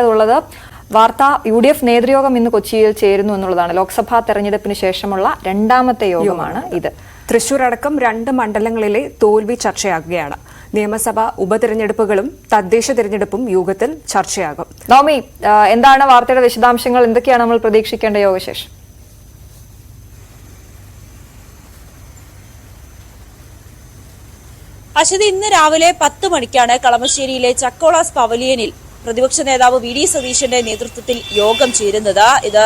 ുള്ളത് വാർത്ത UDF നേതൃയോഗം ഇന്ന് കൊച്ചിയിൽ ചേരുന്നു എന്നുള്ളതാണ്. ലോക്സഭാ തെരഞ്ഞെടുപ്പിന് ശേഷമുള്ള രണ്ടാമത്തെ യോഗമാണ് ഇത്. തൃശൂർ അടക്കം 2 മണ്ഡലങ്ങളിലെ തോൽവി ചർച്ചയാകുകയാണ്. നിയമസഭാ ഉപതെരഞ്ഞെടുപ്പുകളും തദ്ദേശ തെരഞ്ഞെടുപ്പും യോഗത്തിൽ ചർച്ചയാകും. നവമി, എന്താണ് വാർത്തയുടെ വിശദാംശങ്ങൾ? എന്തൊക്കെയാണ് നമ്മൾ പ്രതീക്ഷിക്കേണ്ട യോഗശേഷം? അശ്വതി, ഇന്ന് രാവിലെ 10 മണിക്കാണ് കളമശ്ശേരിയിലെ ചക്കോളാസ് പവലിയനിൽ പ്രതിപക്ഷ നേതാവ് വി ഡി സതീശന്റെ നേതൃത്വത്തിൽ യോഗം ചേരുന്നത്. ഇത്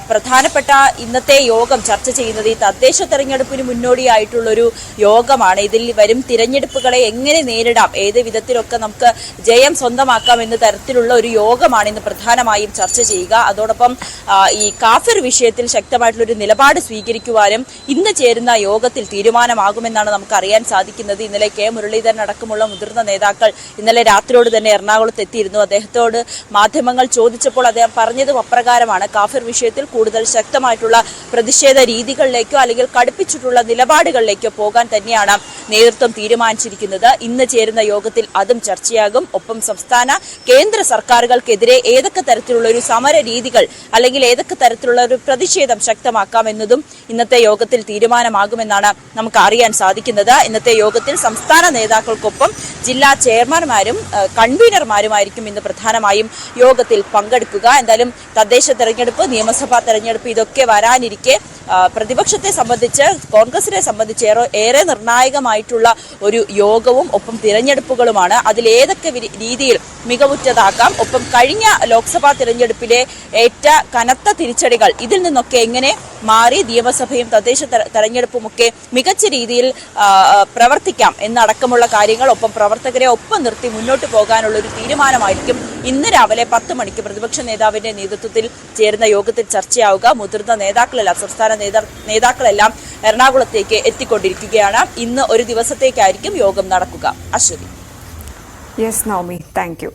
പ്രധാനപ്പെട്ട ഇന്നത്തെ യോഗം ചർച്ച ചെയ്യുന്നത് ഈ തദ്ദേശ തെരഞ്ഞെടുപ്പിന് മുന്നോടിയായിട്ടുള്ളൊരു യോഗമാണ്. ഇതിൽ വരും തിരഞ്ഞെടുപ്പുകളെ എങ്ങനെ നേരിടാം, ഏത് വിധത്തിലൊക്കെ നമുക്ക് ജയം സ്വന്തമാക്കാം എന്ന തരത്തിലുള്ള ഒരു യോഗമാണ് ഇന്ന് പ്രധാനമായും ചർച്ച ചെയ്യുക. അതോടൊപ്പം ഈ കാഫിർ വിഷയത്തിൽ ശക്തമായിട്ടുള്ളൊരു നിലപാട് സ്വീകരിക്കുവാനും ഇന്ന് ചേരുന്ന യോഗത്തിൽ തീരുമാനമാകുമെന്നാണ് നമുക്ക് അറിയാൻ സാധിക്കുന്നത്. ഇന്നലെ കെ മുരളീധരൻ അടക്കമുള്ള മുതിർന്ന നേതാക്കൾ ഇന്നലെ രാത്രിയോട് തന്നെ എറണാകുളത്ത് എത്തിയിരുന്നു. അദ്ദേഹത്തോട് മാധ്യമങ്ങൾ ചോദിച്ചപ്പോൾ അദ്ദേഹം പറഞ്ഞതും അപ്രകാരമാണ്. കാഫിർ വിഷയത്തിൽ കൂടുതൽ ശക്തമായിട്ടുള്ള പ്രതിഷേധ രീതികളിലേക്കോ അല്ലെങ്കിൽ കടുപ്പിച്ചിട്ടുള്ള നിലപാടുകളിലേക്കോ പോകാൻ തന്നെയാണ് നേതൃത്വം തീരുമാനിച്ചിരിക്കുന്നത്. ഇന്ന് ചേരുന്ന യോഗത്തിൽ അതും ചർച്ചയാകും. ഒപ്പം സംസ്ഥാന കേന്ദ്ര സർക്കാരുകൾക്കെതിരെ ഏതൊക്കെ തരത്തിലുള്ള ഒരു സമര രീതികൾ അല്ലെങ്കിൽ ഏതൊക്കെ തരത്തിലുള്ള ഒരു പ്രതിഷേധം ശക്തമാക്കാമെന്നതും ഇന്നത്തെ യോഗത്തിൽ തീരുമാനമാകുമെന്നാണ് നമുക്ക് അറിയാൻ സാധിക്കുന്നത്. ഇന്നത്തെ യോഗത്തിൽ സംസ്ഥാന നേതാക്കൾക്കൊപ്പം ജില്ലാ ചെയർമാൻമാരും കൺവീനർമാരുമായിരിക്കും ഇന്ന് പ്രധാനമായും യോഗത്തിൽ പങ്കെടുക്കുക. എന്തായാലും തദ്ദേശ തെരഞ്ഞെടുപ്പ്, നിയമസഭാ തെരഞ്ഞെടുപ്പ് ഇതൊക്കെ വരാനിരിക്കെ പ്രതിപക്ഷത്തെ സംബന്ധിച്ച്, കോൺഗ്രസിനെ സംബന്ധിച്ച് ഏറെ നിർണായകമായിട്ടുള്ള ഒരു യോഗവും ഒപ്പം തിരഞ്ഞെടുപ്പുകളുമാണ്. അതിലേതൊക്കെ രീതിയിൽ മികവുറ്റതാക്കാം, ഒപ്പം കഴിഞ്ഞ ലോക്സഭാ തിരഞ്ഞെടുപ്പിലെ ഏറ്റ കനത്ത തിരിച്ചടികൾ ഇതിൽ നിന്നൊക്കെ എങ്ങനെ മാറി നിയമസഭയും തദ്ദേശ തെരഞ്ഞെടുപ്പുമൊക്കെ മികച്ച രീതിയിൽ പ്രവർത്തിക്കാം എന്നടക്കമുള്ള കാര്യങ്ങൾ, ഒപ്പം പ്രവർത്തകരെ ഒപ്പം നിർത്തി മുന്നോട്ട് പോകാനുള്ള ഒരു തീരുമാനമായിരിക്കും ഇന്ന് രാവിലെ 10 മണിക്ക് പ്രതിപക്ഷ നേതാവിന്റെ നേതൃത്വത്തിൽ ചേരുന്ന യോഗത്തിൽ ചർച്ചയാവുക. മുതിർന്ന നേതാക്കളെല്ലാം, സംസ്ഥാന നേതാക്കളെല്ലാം എറണാകുളത്തേക്ക് എത്തിക്കൊണ്ടിരിക്കുകയാണ്. ഇന്ന് ഒരു ദിവസത്തേക്കായിരിക്കും യോഗം നടക്കുക. Aswathy. Yes Navami, thank U.